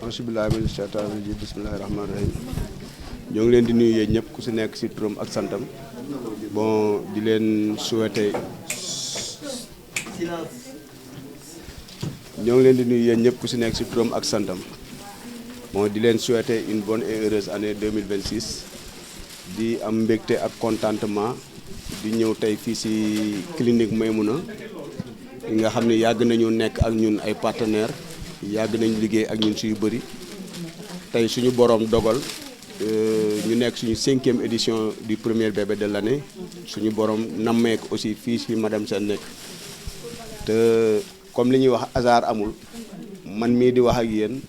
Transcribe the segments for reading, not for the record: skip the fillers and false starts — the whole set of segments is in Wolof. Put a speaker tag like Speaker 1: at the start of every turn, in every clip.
Speaker 1: bisimilah mina shaytaani rajiim bisimilahi rahmaani rahim ñoo ngi leen di nuyu yéen ñëpp ku si nekk si turam ak santam bon di leen souhaiter ñoo ngi leen di nuyu yéen ñëpp ku si nekk si turam ak santam bon di leen souhaiter une bonne et heureuse année 2026 di am mbégte ak contentement di ñëw tey fii si clinique Maimouna yi nga xam ne yàgg nañu nekk ak ñun ay partenaires yàgg nañu liggéey ak ñun suyu bëri tey suñu borom dogal ñu nekk suñu 5e édition du premier bébé de l'année suñu borom nammeek aussi fii si madame Sène nekk te comme li ñuy wax hasard amul man mii di wax ak yéen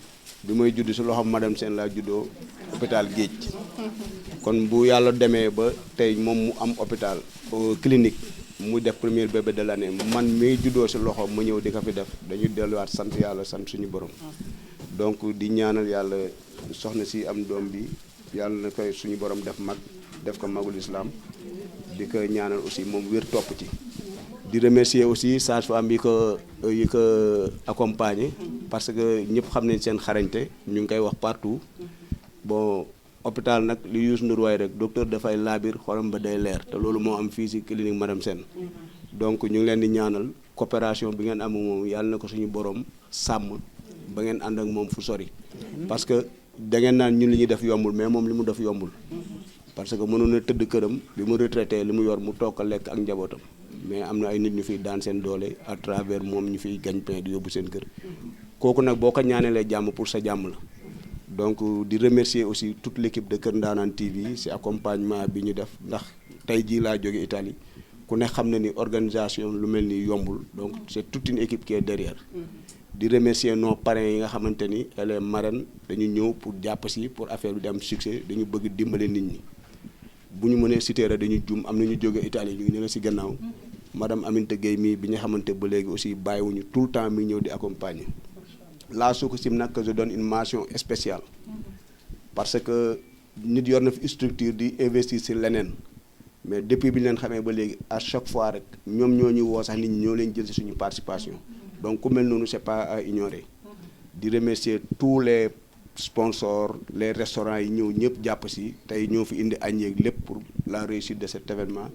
Speaker 1: bi may judd si loxo madame Sène laa juddoo hôpital Géej kon bu yàlla demee ba tey moom mu am hôpital clinique mu def premier bébé de l'année man mii juddoo si loxo ma ñëw di ko fi def dañuy delluwaat sant yàlla sant suñu borom donc di ñaanal yàlla soxna si am doom bi yàlla na koy suñu borom def ko magul islam di ko ñaanal aussi moom wér topp ci di remercier aussi sage-femme yi ko accompagner parce que ñëpp xam nañ seen xarañte ñu ngi koy wax partout bon hôpital nag li Youssou Ndour waay rek docteur dafay laabir xolam ba day leer te loolu moo am fii si clinique madame Sène donc ñu ngi leen di ñaanal coopération bi ngeen am moom yàlla na ko suñu borom sàmm ba ngeen ànd ak moom fu sori parce que da ngeen naan ñun li ñuy def yombul mais moom li mu def yombul parce que mënoon na tëdd këram bi mu retraité li mu yor mu toog a lekk ak njabootam mais am na ay nit ñu fiy daan seen doole à travers moom ñu fiy gagne-pain di yóbbu seen kër kooku nag boo ko ñaaneelee jàmm pour sa jàmm la donc di remercier aussi toute l'équipe de Kër Ndaanaan TV ci accompagnement bi ñu def ndax tey jii laa jóge Italie ku ne xam na ni organisation lu mel ni yombul donc c'est toute une équipe qui est derrière di remercier nos parrains yi nga xamante ni les marraines dañu ñëw pour jàpp ci pour affaire bi di am succès dañu bëgg dimbale nit ñi bu ñu mënee citer rek dañu juum am na ñu jóge Italie ñu ngi ne la ci gannaaw madame Aminata Gueye mii bi ñu xamante ba léegi aussi bàyyiwuñu tout le temps mi ñëw di accompagner la Sococim nag que je donne une mention spéciale parce que nit yor na fi structure di investir ci leneen mais depuis bi ñu leen xamee ba léegi à chaque fois rek ñoom ñoo ñu woo sax nit ñi ñoo leen jël ci suñu participation donc ku mel noonu c'est pas à ignorer di remercier tous les sponsors les restaurants yi ñëw ñëpp jàpp ci tey ñoo fi indi añ yeeg lépp pour la réussite de cet événement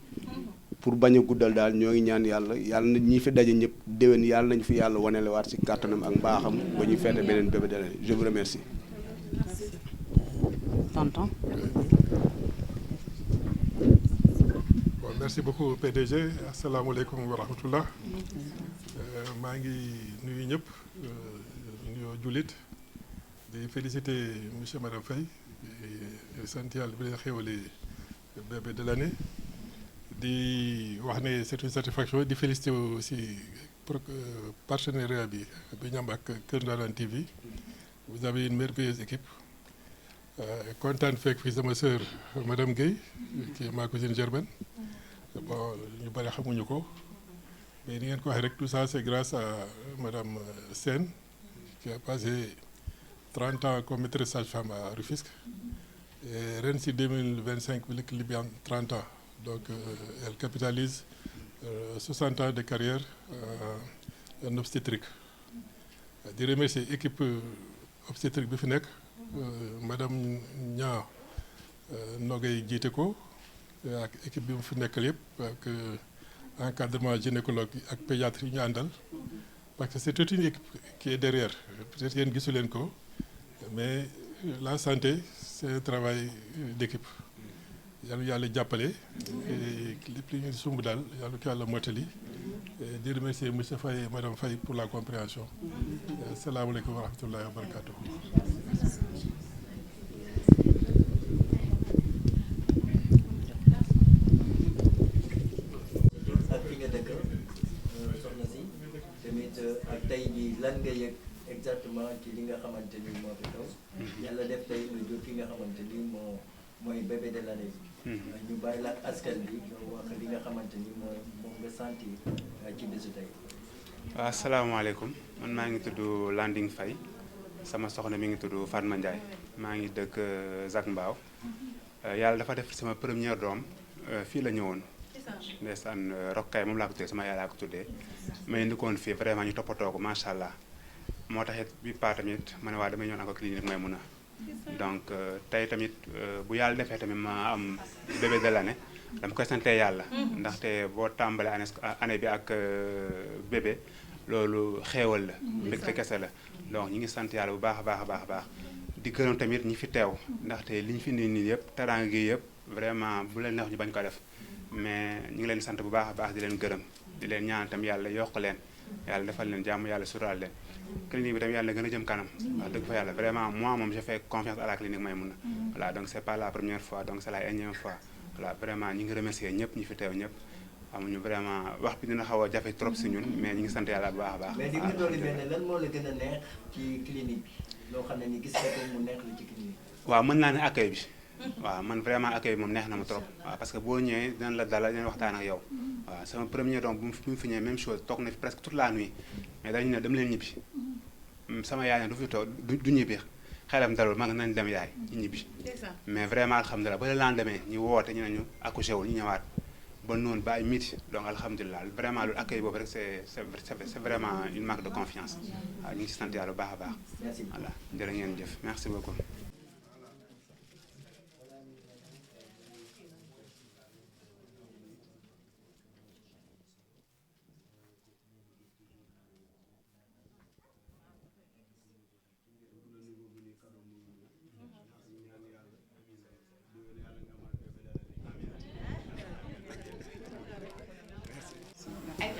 Speaker 1: pour bañ a guddal daal ñoo ngi ñaan yàlla na ñi fi daje ñëpp déwén yàlla nañu fi yàlla wanelewaat ci kàttanam ak mbaaxam ba ñuy feete beneen bébé de l'année je vous remercie.
Speaker 2: Tonton.
Speaker 3: Bon, merci beaucoup PDG asalaamaaleykum wa rahmatullah maa ngi nuyu ñëpp nuyoo jullit di féliciter monsieur madame Faye sant yàlla bi leen xéwale bébé de l'année di wax ne c'est une satisfaction di féliciter aussi partenariat bi ñu am ak Kër Ndaanaan TV vous avez une merveilleuse équipe kontaan fekk fii sama sœur madame Gueye qui est ma cousine germaine bon ñu bari xamuñu ko mais ni ngeen ko waxee rek tout ça c'est grâce à madame Sène qui a passé 30 ans comme maîtresse sage-femme à Rufisque et ren si 2025 bi bi am 30 ans donc elle capitalise 60 ans de carrière en obstétrique di remercier équipe obstétrique bi fi nekk madame Nia Nogay jiite ko ak équipe bi mu fi nekkal yëpp ak encadrement gynécologue ak pédiatre yi ñu àndal parce que c'est toute une équipe qui est derrière peut-être yéen gisu leen ko mais la santé c'est un travail d'équipe yàlla jàppale lépp li ñu sumb daal yàlla ko yàlla mottali di remercier monsieur Faye et madame Faye pour la compréhension asalaamaaleykum wa rahmatullahi wa barakatuh.
Speaker 4: ak tey jii lan nga yëg exactement ci li nga xamante ni moo fi xew yàlla def tey nga jur ki nga xamante ni mooy bébé de l'année ñu bàyyi la ak askan bi nga wax li nga xamante ni moom nga sentir ci bésu tey.
Speaker 5: waaw asalaamaaleykum man maa ngi tudd Landing Faye sama soxna mi ngi tudd Fatma Ndiaye maa ngi dëkk Zac Mbao yàlla dafa def sama première doom fii la ñëwoon ndeysaan Rokkay moom laa ko tuddee sama yaay laa ko tuddee ma indi ko woon fii vraiment ñu toppatoo ko macha allah moo taxit bi paa tamit ma ne waa damay ñëw encore clinique may mun a donc tey tamit bu yàlla defee tamit ma am bébé de l'année dama koy sante yàlla ndaxte boo tàmbalee année bi ak bébé loolu xéewal la mbégte kese la donc ñi ngi sant yàlla bu baax a baax a baax a baax di gërëm tamit ñi fi teew ndaxte li ñu fi nii yëpp teraanga gi yëpp vraiment bu leen neex ñu bañ ko def mais ñu ngi leen sant bu baax a baax di leen gërëm di leen ñaan tam yàlla yokk leen yàlla defal leen jàmm yàlla suturaal leen clinique bi tam yàlla gën a jëm kanam wax dëgg fa yàlla vraiment moi moom je fais confiance à la clinique Maïmouna voilà donc c'est pas la première fois donc c'est la énième fois voilà vraiment ñi ngi remercier ñëpp ñi fi teew ñëpp amuñu vraiment wax bi dina xaw a jafe trop si ñun mais ñu ngi sant yàlla bu baax a baax.
Speaker 4: mais di nga dolli benn lan moo la gën a neex ci clinique bi loo xam ne ni gis nga ko mu neex la ci clinique bi.
Speaker 5: waaw mën naa ne accueil bi. waaw man vraiment accueil bi moom neex na ma trop. waaw parce que boo ñëwee dinañ la dalal dinañ waxtaan ak yow. waaw sama premier doom bu mu fi ñëwee même chose toog na fi presque toute la nuit mais dañu ne dem leen ñibbi sama yaay ne du fi toog du ñibbi xelam dalul ma nga nañ dem yaay ñu ñibbi. mais vraiment alhamdulilah ba le lendemain ñu woote ñu ne ñu accouché wul ñu ñëwaat ba noonu ba ay midi donc alhamdulilah vraiment lu accueil boobu rek c'est vraiment une marque de confiance waaw ñu ngi si sant yàlla bu baax a baax.
Speaker 4: merci
Speaker 5: voilà jërë ngeen jëf merci beaucoup.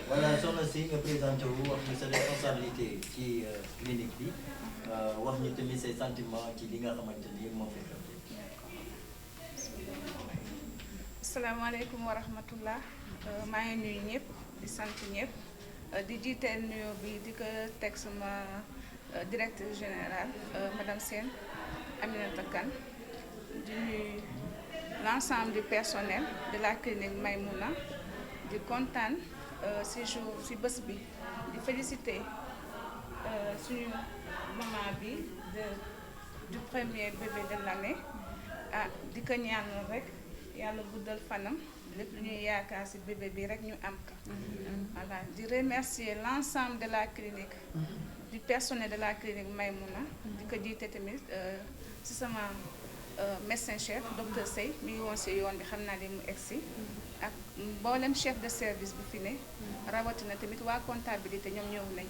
Speaker 4: voilà soxna si nga présenté wu wax ñu sa responsabilité ci clinique bi wax ñu tamit say sentiments ci li nga xamante ni moo fi xew.
Speaker 2: asalaamaaleykum wa rahmatullah maa ngi nuyu ñëpp di sant ñëpp di jiiteel nuyoo bi di ko teg sama directeur général madame Sène Aminata Kane di nuyu l'ensemble du personnel de la clinique Maïmouna di kontaan si bés bi di féliciter suñu maman bi du premier bébé de l'année di ko ñaanal rek yàlla guddal fanam lépp lu ñuy yaakaar ci bébé bi rek ñu am ko. voilà di remercier l'ensemble de la clinique du personnel de la clinique Maïmouna di ko jiite tamit ci sama médecin chef docteur Sey mi ngi woon ci yoon bi xam naa ni mu egsi ak mboolem chef de service bi fi ne rawatina tamit waa comptabilité ñoom ñëw nañ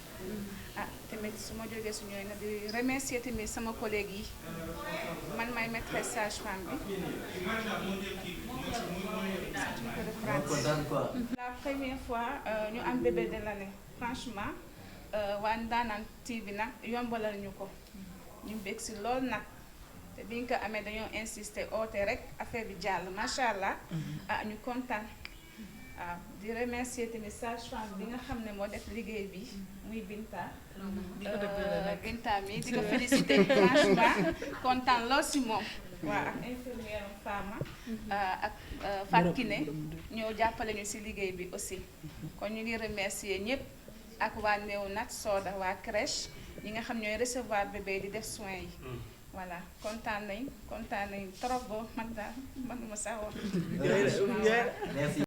Speaker 2: tamit su ma jógee su ñooy na di remercier tamit sama collègue yi man may maîtresse sage-femme bi la première fois ñu am bébé de l'année franchement waa Ndanane TV nag yombalal ñu ko ñu bég si lool nag te biñ ko amee dañoo insister oote rek affaire bi jàll macha allah ñu kontaan waaw di remercier tamit sage-femme bi nga xam ne moo def liggéey bi muy Binta Binta mi di ko féliciter franchement kontaan lool si moom waaw ak infirmière Fama ak Fatou Kiné ñoo jàppale ñu si liggéey bi aussi kon ñu ngi remercier ñëpp ak waa Néonat Soda waa crèche ñi nga xam ñooy recevoir bébé di def soins yi voilà kontaan nañ trop ba man daal man ma sax wax.
Speaker 4: merci.